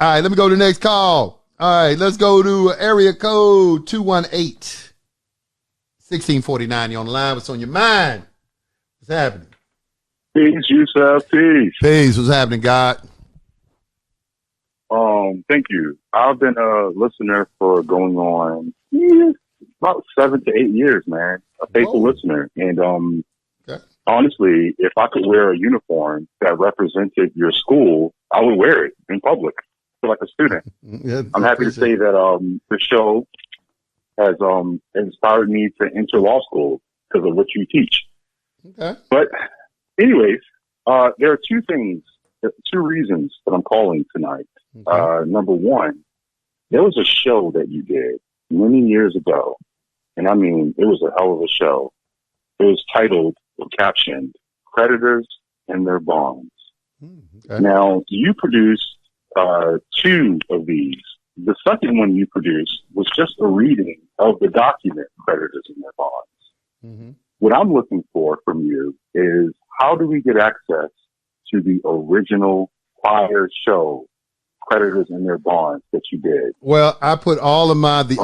All right, let me go to the next call. All right, let's go to area code 218-1649. You're on the line. What's on your mind? What's happening? Peace, Yusef. Peace. Peace. What's happening, God? Thank you. I've been a listener for going on about 7 to 8 years, man. A faithful listener. And okay. Honestly, if I could wear a uniform that represented your school, I would wear it in public. I feel like a student. Yeah, I'm happy to say that the show has inspired me to enter law school because of what you teach. Okay. But anyways, there are two reasons that I'm calling tonight. Okay. Number one, there was a show that you did many years ago, and I mean, it was a hell of a show. It was titled or captioned Creditors and Their Bonds. Okay. Now, you produced two of these. The second one you produced was just a reading of the document Creditors and Their Bonds. Mm-hmm. What I'm looking for from you is, how do we get access to the original prior show, Creditors and Their Bonds, that you did? Well, I put all of the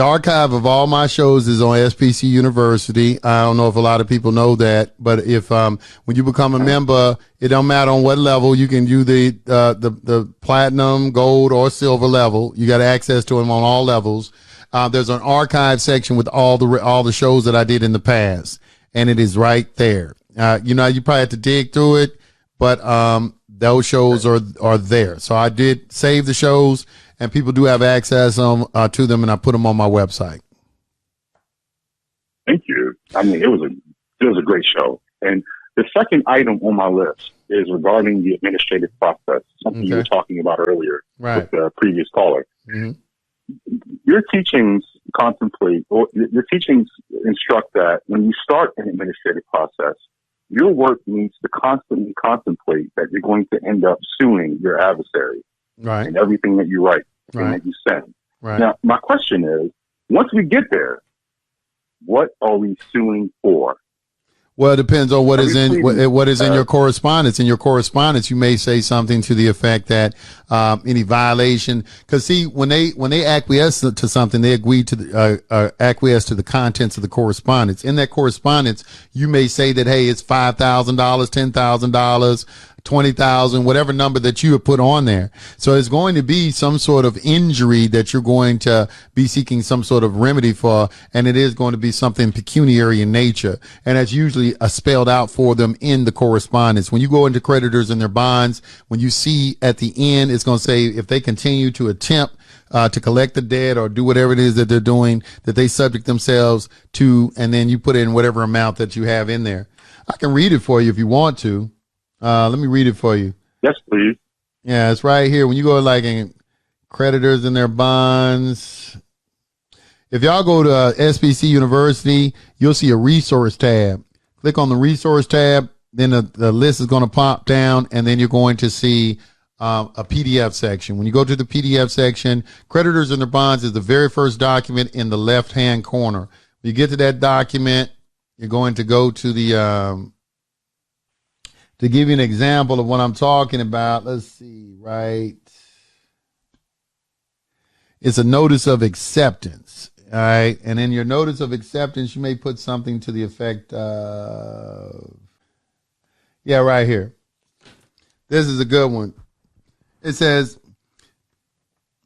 archive of all my shows is on SPC University. I don't know if a lot of people know that, but if when you become a member, it don't matter on what level, you can do the platinum, gold, or silver level. You got access to them on all levels. There's an archive section with all the shows that I did in the past, and it is right there. You probably have to dig through it, but those shows are there. So I did save the shows, and people do have access to them, and I put them on my website. Thank you. I mean, it was a great show. And the second item on my list is regarding the administrative process, something you were talking about earlier with the previous caller. Mm-hmm. Your teachings instruct that when you start an administrative process, your work needs to constantly contemplate that you're going to end up suing your adversary in everything that you write and that you send. Right. Now, my question is, once we get there, what are we suing for? Well, it depends on what is in your correspondence. In your correspondence, you may say something to the effect that any violation, because see, when they acquiesce to something, they agree to acquiesce to the contents of the correspondence. In that correspondence, you may say that, hey, it's $5,000, $10,000, 20,000, whatever number that you have put on there. So it's going to be some sort of injury that you're going to be seeking some sort of remedy for, and it is going to be something pecuniary in nature. And that's usually spelled out for them in the correspondence. When you go into creditors and their bonds, when you see at the end, it's going to say if they continue to attempt to collect the debt or do whatever it is that they're doing, that they subject themselves to, and then you put in whatever amount that you have in there. I can read it for you if you want to. Let me read it for you. Yes, please. Yeah, it's right here. When you go like in creditors and their bonds, if y'all go to SPC University, you'll see a resource tab. Click on the resource tab, then the list is going to pop down, and then you're going to see a PDF section. When you go to the PDF section, creditors and their bonds is the very first document in the left-hand corner. When you get to that document, you're going to go to the to give you an example of what I'm talking about, let's see, right? It's a notice of acceptance, all right? And in your notice of acceptance, you may put something to the effect of, yeah, right here. This is a good one. It says,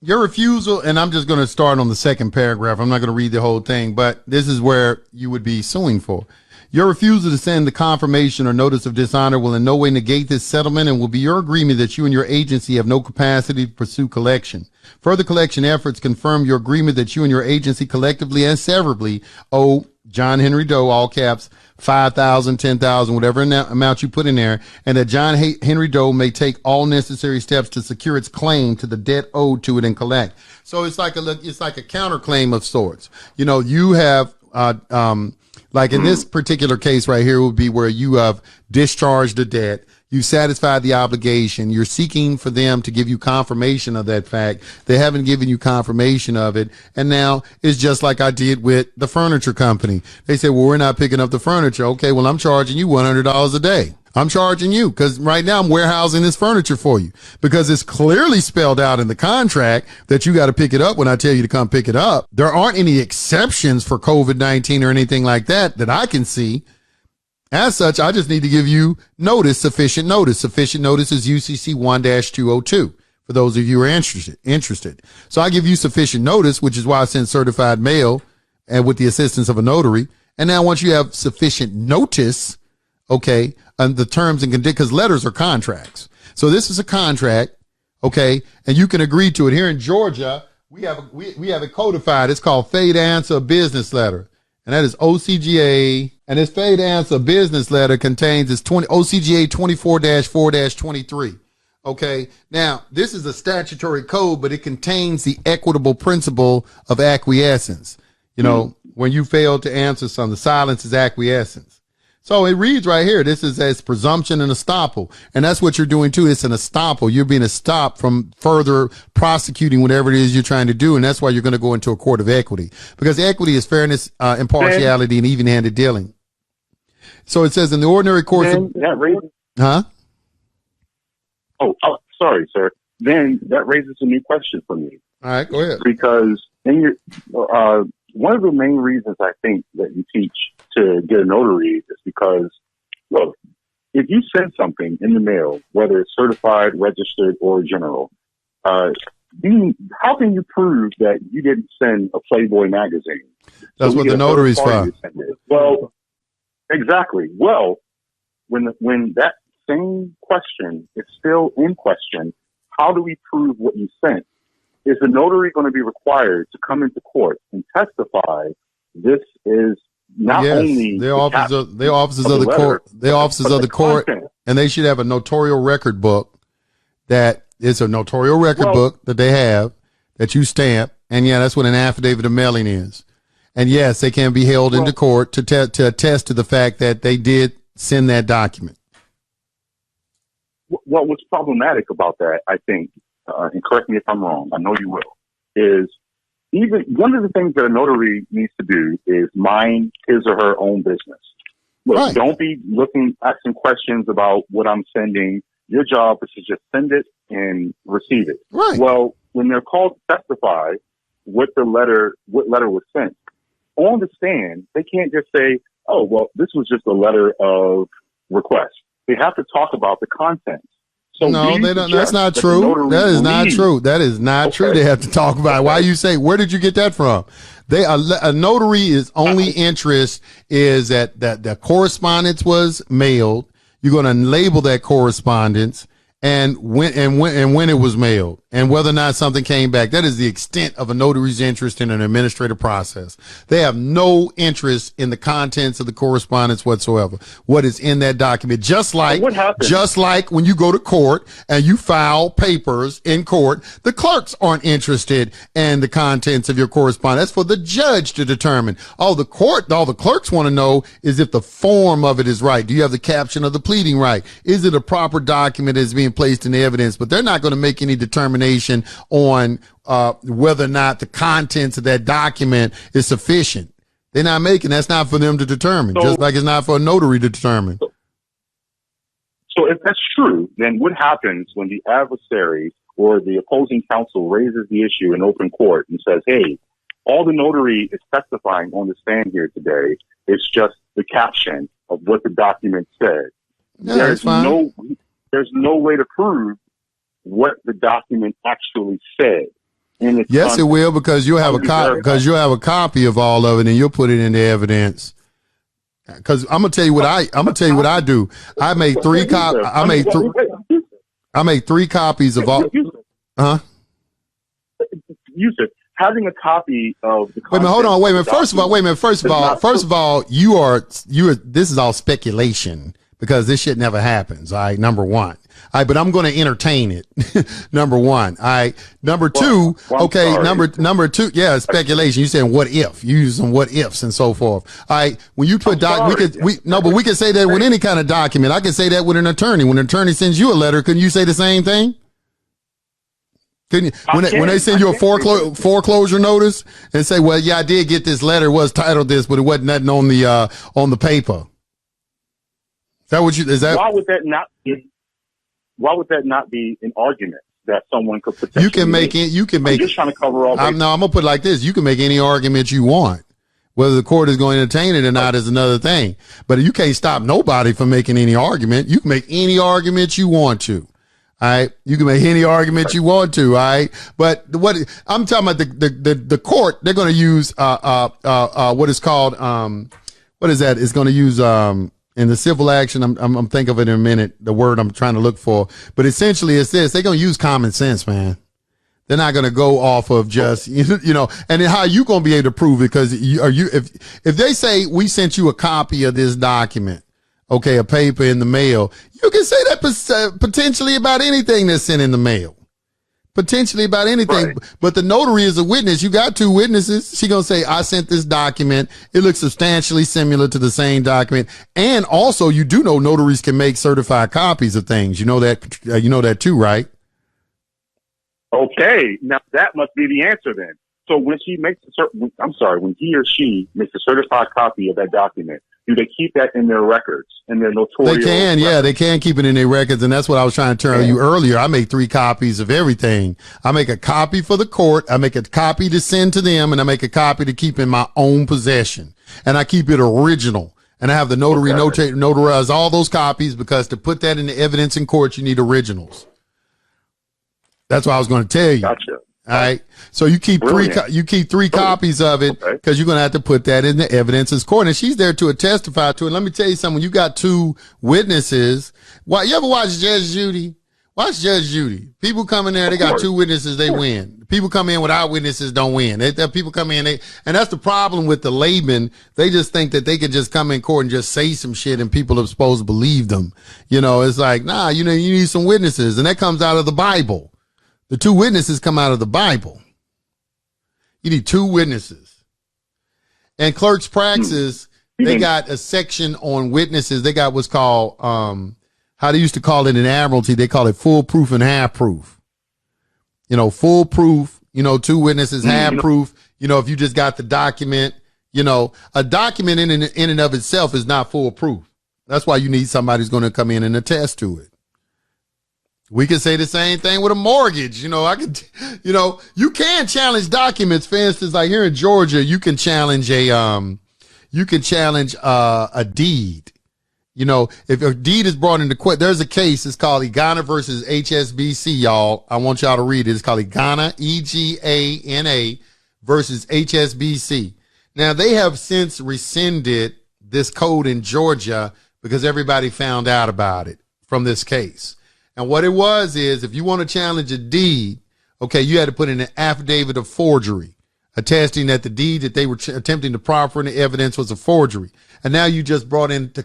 your refusal, and I'm just going to start on the second paragraph. I'm not going to read the whole thing, but this is where you would be suing for. Your refusal to send the confirmation or notice of dishonor will in no way negate this settlement and will be your agreement that you and your agency have no capacity to pursue collection. Further collection efforts confirm your agreement that you and your agency collectively and severably owe John Henry Doe, all caps, 5,000, 10,000, whatever amount you put in there, and that John Henry Doe may take all necessary steps to secure its claim to the debt owed to it and collect. So it's like a counterclaim of sorts. You know, you have, like in this particular case right here would be where you have discharged the debt. You satisfied the obligation. You're seeking for them to give you confirmation of that fact. They haven't given you confirmation of it. And now it's just like I did with the furniture company. They said, well, we're not picking up the furniture. Okay, well, I'm charging you $100 a day. I'm charging you because right now I'm warehousing this furniture for you because it's clearly spelled out in the contract that you got to pick it up when I tell you to come pick it up. There aren't any exceptions for COVID-19 or anything like that I can see. As such, I just need to give you notice, sufficient notice. Sufficient notice is UCC 1-202 for those of you who are interested. So I give you sufficient notice, which is why I send certified mail and with the assistance of a notary. And now once you have sufficient notice, okay, and the terms and conditions, because letters are contracts. So this is a contract, okay, and you can agree to it. Here in Georgia, we have it codified. It's called Fade Answer Business Letter. And that is OCGA. And this Fade Answer Business Letter contains this OCGA 24-4-23. Okay. Now, this is a statutory code, but it contains the equitable principle of acquiescence. You know, when you fail to answer something, silence is acquiescence. So it reads right here, this is as presumption and estoppel. And that's what you're doing too. It's an estoppel. You're being stopped from further prosecuting whatever it is you're trying to do. And that's why you're going to go into a court of equity, because equity is fairness, impartiality, and even-handed dealing. So it says in the ordinary course of, huh? Oh, sorry, sir. Then that raises a new question for me. All right, go ahead. Because in your, one of the main reasons I think that you teach to get a notary is because, look, if you send something in the mail, whether it's certified, registered, or general, how can you prove that you didn't send a Playboy magazine? That's what the notary's for. Well, exactly. Well, when that same question is still in question, how do we prove what you sent? Is the notary going to be required to come into court and testify this is not only their offices of the court, and they should have a notarial record book that is a notarial record book that they have that you stamp, and that's what an affidavit of mailing is. And yes, they can be held into court to attest to the fact that they did send that document. Well, what's problematic about that, I think, and correct me if I'm wrong, I know you will, is even one of the things that a notary needs to do is mind his or her own business. Look, don't be asking questions about what I'm sending. Your job is to just send it and receive it. Right. Well, when they're called to testify what letter was sent, on the stand, they can't just say, oh, well, this was just a letter of request. They have to talk about the contents. So no, they don't. That's not true. That is not true. That is not true. They have to talk about it. Why you say? Where did you get that from? A notary is only interest is that the correspondence was mailed. You're going to label that correspondence and when it was mailed and whether or not something came back. That is the extent of a notary's interest in an administrative process. They have no interest in the contents of the correspondence whatsoever. What is in that document? Just like when you go to court and you file papers in court, the clerks aren't interested in the contents of your correspondence. That's for the judge to determine. All the clerks want to know is if the form of it is right. Do you have the caption of the pleading right? Is it a proper document that's being placed in the evidence? But they're not going to make any determination on whether or not the contents of that document is sufficient. They're not making. That's not for them to determine, just like it's not for a notary to determine. So if that's true, then what happens when the adversary or the opposing counsel raises the issue in open court and says, hey, all the notary is testifying on the stand here today is just the caption of what the document said. Yeah, there's no way to prove what the document actually said. Yes, it will, because you'll have a copy of all of it and you'll put it into evidence. Because I'm gonna tell you what I do. I make three copies of all. Yusef, having a copy of the. Wait a minute, hold on. Wait a minute. First of all, you are. This is all speculation because this shit never happens. All right, number one. All right, but I'm going to entertain it. Number one. All right. Number two. Number two. Yeah, speculation. You saying what if? You use some what ifs and so forth. All right. When you put but we can say that with any kind of document. I can say that with an attorney. When an attorney sends you a letter, couldn't you say the same thing? Couldn't you? When they send you a foreclosure notice and say, well, yeah, I did get this letter, it was titled this, but it wasn't nothing on the paper. that what you, is that? Why would that not be? Why would that not be an argument that someone could potentially You can make it. You can make. I'm just trying to cover all. No, I'm gonna put it like this: you can make any argument you want. Whether the court is going to entertain it or not is another thing. But you can't stop nobody from making any argument. You can make any argument you want to. All right. You can make any argument you want to. All right. But what I'm talking about, the court, they're going to use, what is called, what is that? It's going to use, in the civil action. I'm thinking of it in a minute, the word I'm trying to look for, but essentially it's this, they're going to use common sense, man. They're not going to go off of just, you know, and then how you going to be able to prove it? Because if they say we sent you a copy of this document, okay, a paper in the mail, you can say that potentially about anything that's sent in the mail. Potentially about anything. Right. But the notary is a witness. You got two witnesses. She going to say, I sent this document. It looks substantially similar to the same document. And also, you do know notaries can make certified copies of things. You know that too, right? Okay, now that must be the answer then. So when he or she makes a certified copy of that document, do they keep that in their records, in their notorial They can, records? yeah, they can keep it in their records, and that's what I was trying to tell you earlier. I make 3 copies of everything. I make a copy for the court, I make a copy to send to them, and I make a copy to keep in my own possession. And I keep it original. And I have the notary notarize all those copies, because to put that in the evidence in court, you need originals. That's what I was going to tell you. Gotcha. All right. So you keep three copies of it, because you're going to have to put that in the evidence in court. And she's there to testify to it. Let me tell you something. When you got 2 witnesses, you ever watch Judge Judy? Watch Judge Judy. People come in there, they got 2 witnesses, they win. People come in without witnesses, don't win. People come in, and that's the problem with the layman. They just think that they could just come in court and just say some shit and people are supposed to believe them. You know, it's like, nah, you need some witnesses. And that comes out of the Bible. The 2 witnesses come out of the Bible. You need 2 witnesses. And clerk's praxis, they got a section on witnesses. They got what's called, how they used to call it in admiralty, they call it full proof and half proof. You know, full proof, 2 witnesses, half proof. If you just got the document, a document in and of itself is not full proof. That's why you need somebody who's going to come in and attest to it. We can say the same thing with a mortgage. You can challenge documents. For instance, like here in Georgia, you can challenge a deed. If a deed is brought into court, there's a case. It's called Egana versus HSBC, y'all. I want y'all to read it. It's called Egana, EGANA versus HSBC. Now, they have since rescinded this code in Georgia because everybody found out about it from this case. And what it was is, if you want to challenge a deed, okay, you had to put in an affidavit of forgery, attesting that the deed that they were attempting to proffer in the evidence was a forgery. And now you just brought in to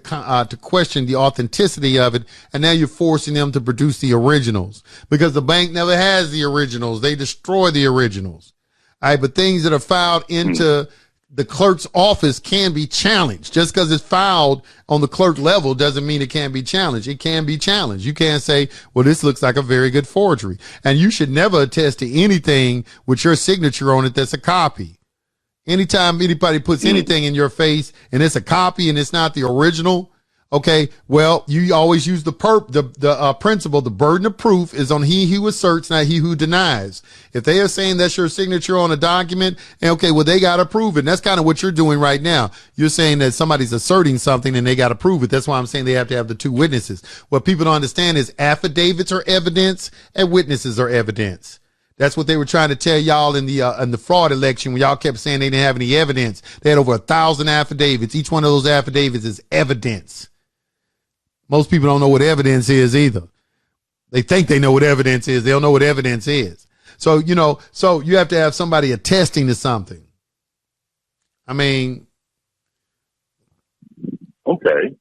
question the authenticity of it, and now you're forcing them to produce the originals, because the bank never has the originals. They destroy the originals. All right, but things that are filed into the clerk's office can be challenged. Just because it's filed on the clerk level doesn't mean it can't be challenged. It can be challenged. You can't say, well, this looks like a very good forgery. And you should never attest to anything with your signature on it that's a copy. Anytime anybody puts anything in your face and it's a copy and it's not the original, okay, well, you always use the principle, the burden of proof is on he who asserts, not he who denies. If they are saying that's your signature on a document, okay, well, they got to prove it. And that's kind of what you're doing right now. You're saying that somebody's asserting something and they got to prove it. That's why I'm saying they have to have the 2 witnesses. What people don't understand is affidavits are evidence and witnesses are evidence. That's what they were trying to tell y'all in the fraud election, when y'all kept saying they didn't have any evidence. They had over 1,000 affidavits. Each one of those affidavits is evidence. Most people don't know what evidence is either. They think they know what evidence is. They don't know what evidence is. So, so you have to have somebody attesting to something. I mean. Okay.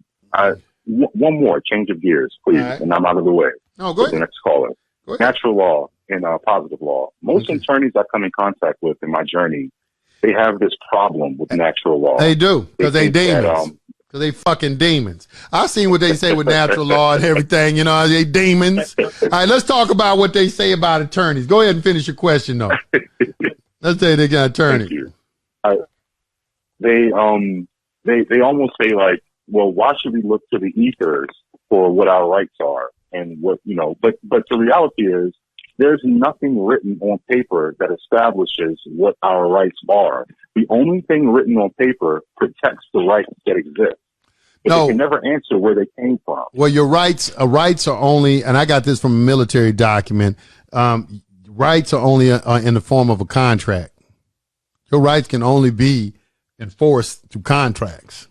One more change of gears, please. Right. And I'm out of the way. No, go ahead. The next caller. Natural law and positive law. Most attorneys I come in contact with in my journey, they have this problem with natural law. They do, because they demons. Because they fucking demons. I've seen what they say with natural law and everything, they demons. All right, let's talk about what they say about attorneys. Go ahead and finish your question, though. Let's say they got attorneys. Thank you. They almost say, like, well, why should we look to the ethers for what our rights are and what, but the reality is there's nothing written on paper that establishes what our rights are. The only thing written on paper protects the rights that exist. But they can never answer where they came from. Well, your rights are only, and I got this from a military document, rights are only in the form of a contract. Your rights can only be enforced through contracts.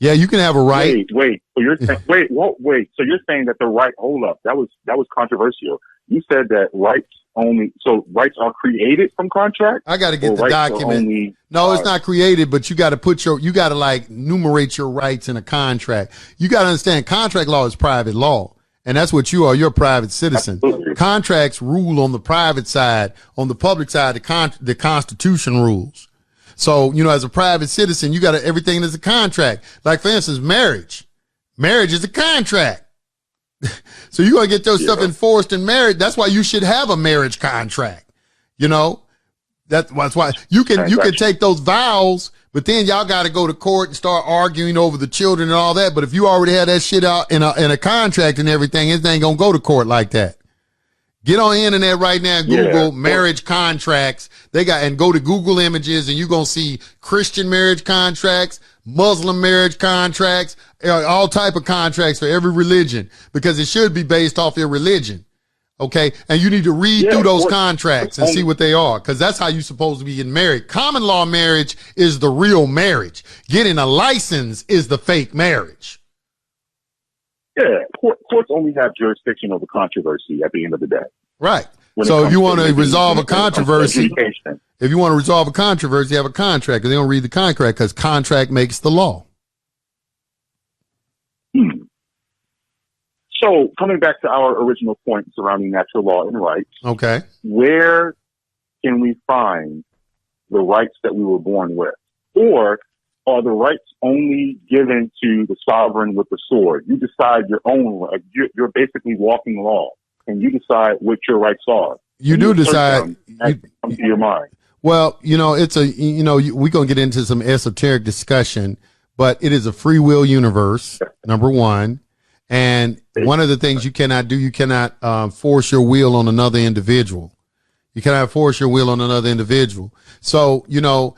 Yeah, you can have a right. Wait. So you're saying, wait. So you're saying that the right? Hold up. That was controversial. You said that rights are created from contracts. I got to get the document. No, it's not created, but you got to like enumerate your rights in a contract. You got to understand contract law is private law. And that's what you are. You're a private citizen. Absolutely. Contracts rule on the private side. On the public side, the Constitution rules. So, as a private citizen, you got everything is a contract. Like, for instance, marriage. Marriage is a contract. So you're going to get your stuff enforced in marriage. That's why you should have a marriage contract. That's why you can take those vows, but then y'all got to go to court and start arguing over the children and all that. But if you already had that shit out in a contract and everything, it ain't going to go to court like that. Get on the internet right now and Google marriage contracts. And go to Google Images and you're going to see Christian marriage contracts, Muslim marriage contracts, all type of contracts for every religion, because it should be based off your religion. Okay. And you need to read through those contracts and see what they are, because that's how you're supposed to be getting married. Common law marriage is the real marriage. Getting a license is the fake marriage. Yeah, courts only have jurisdiction over controversy at the end of the day. Right. So if you want to resolve a controversy, you have a contract, and they don't read the contract because contract makes the law. So coming back to our original point surrounding natural law and rights. Okay. Where can we find the rights that we were born with? Or are the rights only given to the sovereign with the sword? You decide your own. You're basically walking law, and you decide what your rights are. You do decide. Come to your mind. Well, it's we're going to get into some esoteric discussion, but it is a free will universe, number one. And one of the things you cannot do, you cannot force your will on another individual. You cannot force your will on another individual. So, you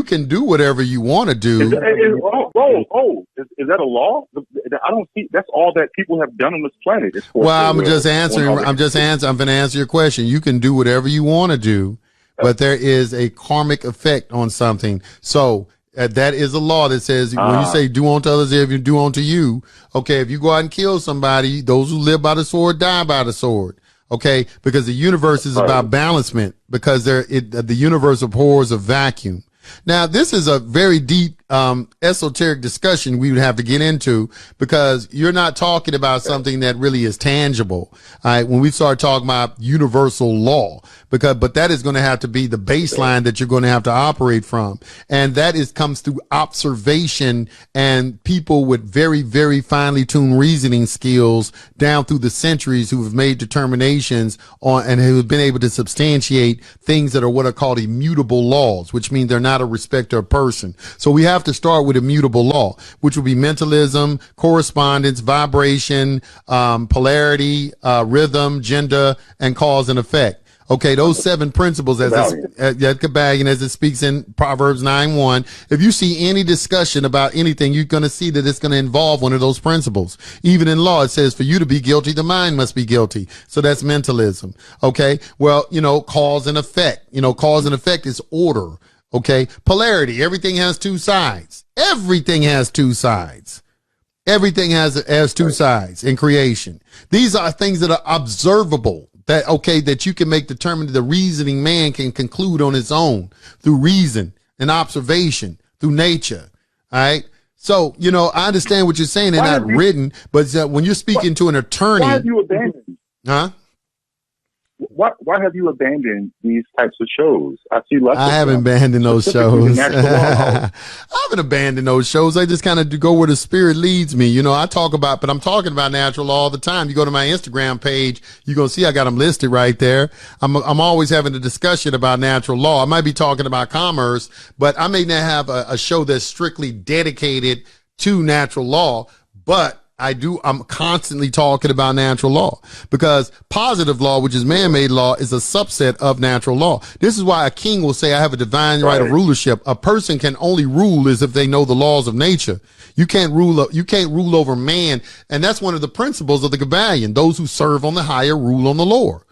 can do whatever you want to do. Is that a law? I don't see. That's all that people have done on this planet. Well, I'm going to answer your question. You can do whatever you want to do, but there is a karmic effect on something. So that is a law that says when you say do unto others if you do unto you. Okay, if you go out and kill somebody, those who live by the sword die by the sword. Okay, because the universe is about balancement, because the universe abhors a vacuum. Now, this is a very deep, esoteric discussion we would have to get into, because you're not talking about something that really is tangible. All right. When we start talking about universal law, but that is going to have to be the baseline that you're going to have to operate from. And that comes through observation and people with very, very finely tuned reasoning skills down through the centuries who have made determinations on and who have been able to substantiate things that are what are called immutable laws, which mean they're not a respecter of person. So we have to start with immutable law, which will be mentalism, correspondence, vibration, polarity, rhythm, gender, and cause and effect. Okay, those 7 principles as it speaks in Proverbs 9:1. If you see any discussion about anything, you're going to see that it's going to involve one of those principles. Even in law, it says for you to be guilty, the mind must be guilty. So that's mentalism. Okay, well, cause and effect. Cause and effect is order. Okay, polarity. Everything has 2 sides. Everything has 2 sides. Everything has 2 sides in creation. These are things that are observable. That you can make determined, the reasoning man can conclude on his own through reason and observation, through nature. All right. So, I understand what you're saying. They're not written, but when you're speaking to an attorney. Why have you abandoned? Huh? why have you abandoned these types of shows? I see less. I haven't abandoned those shows. I haven't abandoned those shows. I just kind of go where the spirit leads me. You know, I'm talking about natural law all the time. You go to my Instagram page, you're going to see I got them listed right there. I'm always having a discussion about natural law. I might be talking about commerce, but I may not have a show that's strictly dedicated to natural law, but I'm constantly talking about natural law, because positive law, which is man-made law, is a subset of natural law. This is why a king will say, I have a divine right of rulership. A person can only rule as if they know the laws of nature. You can't rule over man. And that's one of the principles of the Kabbalion. Those who serve on the higher rule on the lower.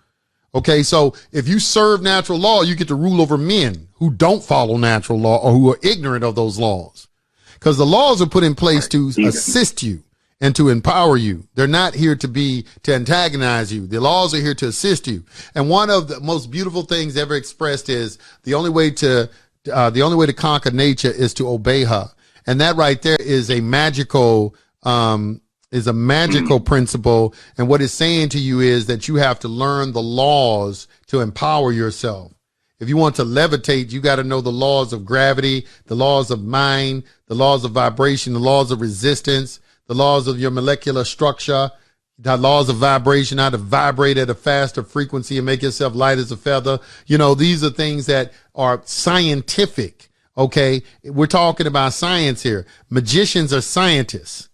Okay. So if you serve natural law, you get to rule over men who don't follow natural law or who are ignorant of those laws, because the laws are put in place to assist you and to empower you. They're not here to antagonize you. The laws are here to assist you. And one of the most beautiful things ever expressed is the only way to conquer nature is to obey her. And that right there is a magical principle. And what it's saying to you is that you have to learn the laws to empower yourself. If you want to levitate, you got to know the laws of gravity, the laws of mind, the laws of vibration, the laws of resistance, the laws of your molecular structure, the laws of vibration, how to vibrate at a faster frequency and make yourself light as a feather. You know, these are things that are scientific. Okay. We're talking about science here. Magicians are scientists.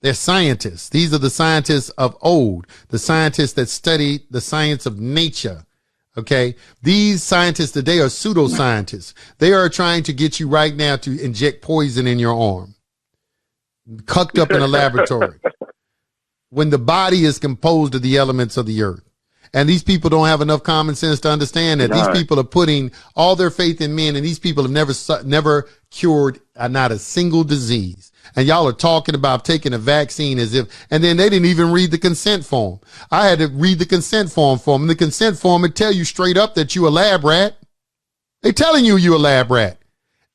They're scientists. These are the scientists of old, the scientists that study the science of nature. Okay. These scientists today are pseudoscientists. They are trying to get you right now to inject poison in your arm, cucked up in a laboratory, when the body is composed of the elements of the earth. And these people don't have enough common sense to understand that these people are putting all their faith in men, and these people have never cured not a single disease. And y'all are talking about taking a vaccine as if, and then they didn't even read the consent form. I had to read the consent form for them. The consent form would tell you straight up that you a lab rat. They telling you a lab rat.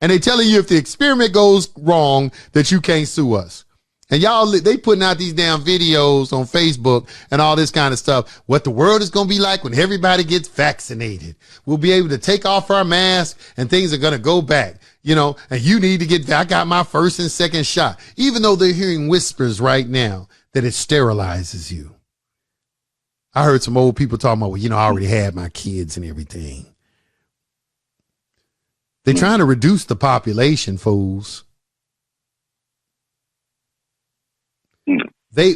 And they telling you if the experiment goes wrong that you can't sue us. And y'all, they putting out these damn videos on Facebook and all this kind of stuff. What the world is going to be like when everybody gets vaccinated. We'll be able to take off our mask and things are going to go back, you know, and you need to I got my first and second shot, even though they're hearing whispers right now that it sterilizes you. I heard some old people talking about, well, you know, I already had my kids and everything. They're trying to reduce the population, fools.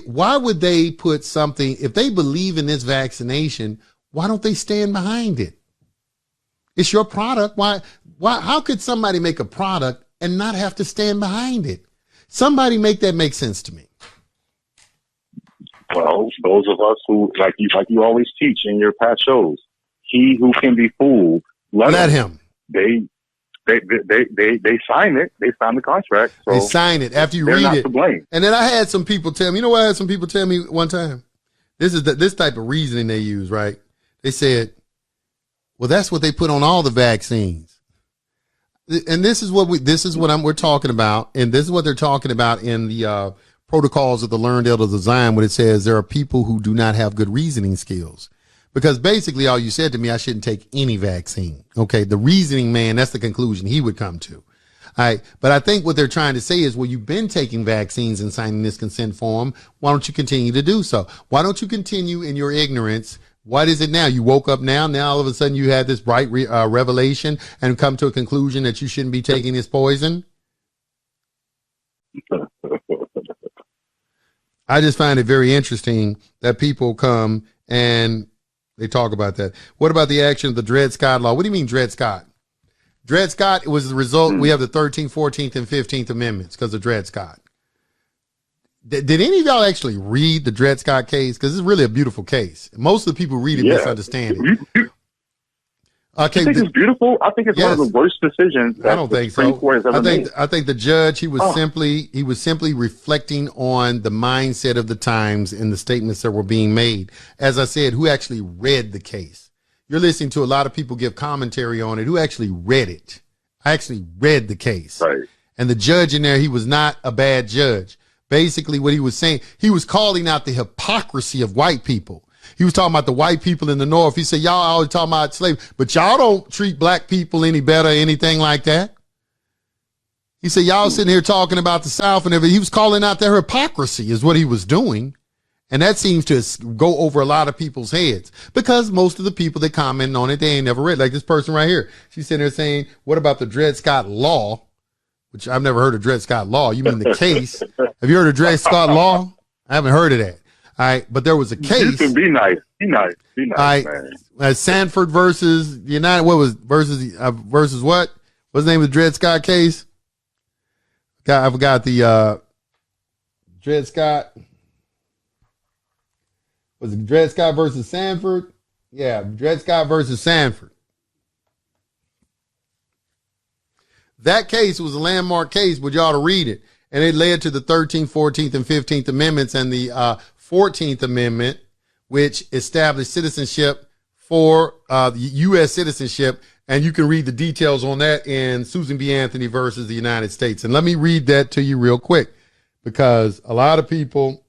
Why would they put something, if they believe in this vaccination, why don't they stand behind it? It's your product. How could somebody make a product and not have to stand behind it? Somebody make that make sense to me. Well, those of us who, like you always teach in your past shows, he who can be fooled, let him. They sign it. They sign the contract. So they sign it after you read it. And then I had some people tell me, you know what I had some people tell me one time? This is this type of reasoning they use, right? They said, well, that's what they put on all the vaccines. And this is what we're talking about. And this is what they're talking about in the protocols of the learned elders of Zion, when it says there are people who do not have good reasoning skills. Because basically all you said to me, I shouldn't take any vaccine. Okay. The reasoning man, that's the conclusion he would come to. All right. But I think what they're trying to say is, well, you've been taking vaccines and signing this consent form. Why don't you continue to do so? Why don't you continue in your ignorance? What is it now? You woke up now all of a sudden you had this bright revelation and come to a conclusion that you shouldn't be taking this poison. I just find it very interesting that people come and they talk about that. What about the action of the Dred Scott law? What do you mean Dred Scott? Dred Scott was the result. We have the 13th, 14th, and 15th Amendments because of Dred Scott. Did any of y'all actually read the Dred Scott case? Because it's really a beautiful case. Most of the people read it misunderstand it. Okay, I think it's beautiful. I think it's one of the worst decisions that I don't think Supreme Court has ever made. I think the judge, he was simply reflecting on the mindset of the times and the statements that were being made. As I said, who actually read the case? You're listening to a lot of people give commentary on it. Who actually read it? I actually read the case. Right. And the judge in there, he was not a bad judge. Basically what he was saying, he was calling out the hypocrisy of white people. He was talking about the white people in the North. He said, y'all always talking about slavery, but y'all don't treat black people any better or anything like that. He said, y'all sitting here talking about the South and everything. He was calling out their hypocrisy is what he was doing. And that seems to go over a lot of people's heads because most of the people that comment on it, they ain't never read. Like this person right here. She's sitting there saying, what about the Dred Scott law? Which I've never heard of Dred Scott law. You mean the case? Have you heard of Dred Scott law? I haven't heard of that. All right. But there was a case. You can be nice. Be nice. Be nice, man. Sanford versus United. What was versus what? What's the name of the Dred Scott case? I forgot the Dred Scott. Was it Dred Scott versus Sanford? Yeah, Dred Scott versus Sanford. That case was a landmark case, but you ought to read it. And it led to the 13th, 14th, and 15th Amendments and the 14th Amendment, which established citizenship for U.S. citizenship. And you can read the details on that in Susan B. Anthony versus the United States. And let me read that to you real quick, because a lot of people,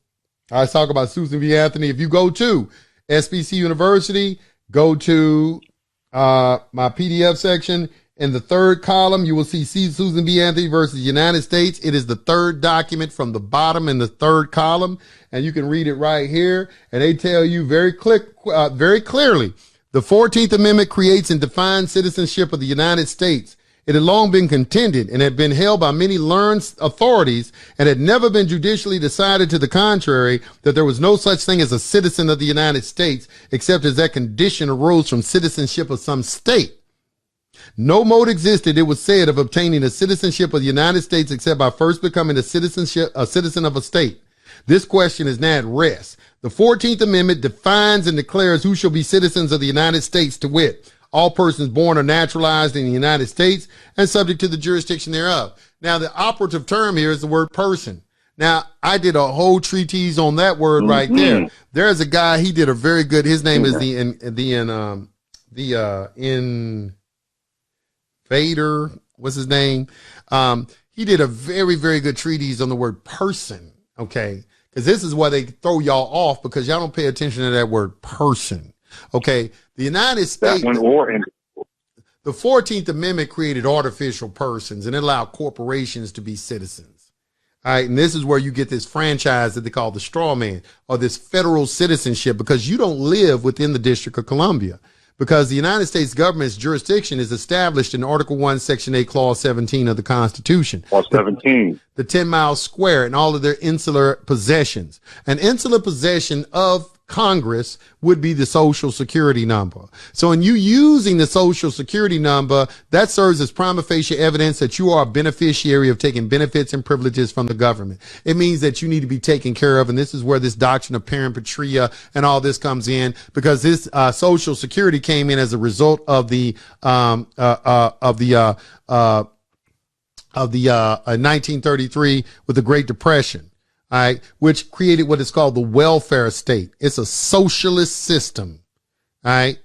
I talk about Susan B. Anthony. If you go to SBC University, go to my PDF section. In the third column, you will see Susan B. Anthony versus the United States. It is the third document from the bottom in the third column, and you can read it right here. And they tell you very clearly, the 14th Amendment creates and defines citizenship of the United States. It had long been contended and had been held by many learned authorities and had never been judicially decided to the contrary, that there was no such thing as a citizen of the United States, except as that condition arose from citizenship of some state. No mode existed, it was said, of obtaining a citizenship of the United States except by first becoming a citizen of a state. This question is now at rest. The 14th Amendment defines and declares who shall be citizens of the United States, to wit, all persons born or naturalized in the United States and subject to the jurisdiction thereof. Now, the operative term here is the word person. Now, I did a whole treatise on that word right there. There's a guy, he did a very good, his name is Vader, what's his name? He did a very, very good treatise on the word person, okay? Because this is why they throw y'all off, because y'all don't pay attention to that word person, okay? The United States, the 14th Amendment created artificial persons, and it allowed corporations to be citizens. All right, and this is where you get this franchise that they call the straw man, or this federal citizenship, because you don't live within the District of Columbia. Because the United States government's jurisdiction is established in Article 1, Section 8, Clause 17 of the Constitution. Clause 17. The 10-mile square and all of their insular possessions. An insular possession of Congress would be the Social Security number. So in you using the Social Security number, that serves as prima facie evidence that you are a beneficiary of taking benefits and privileges from the government. It means that you need to be taken care of, and this is where this doctrine of parent patria and all this comes in, because this Social Security came in as a result of the 1933 with the Great Depression. All right, which created what is called the welfare state. It's a socialist system, all right,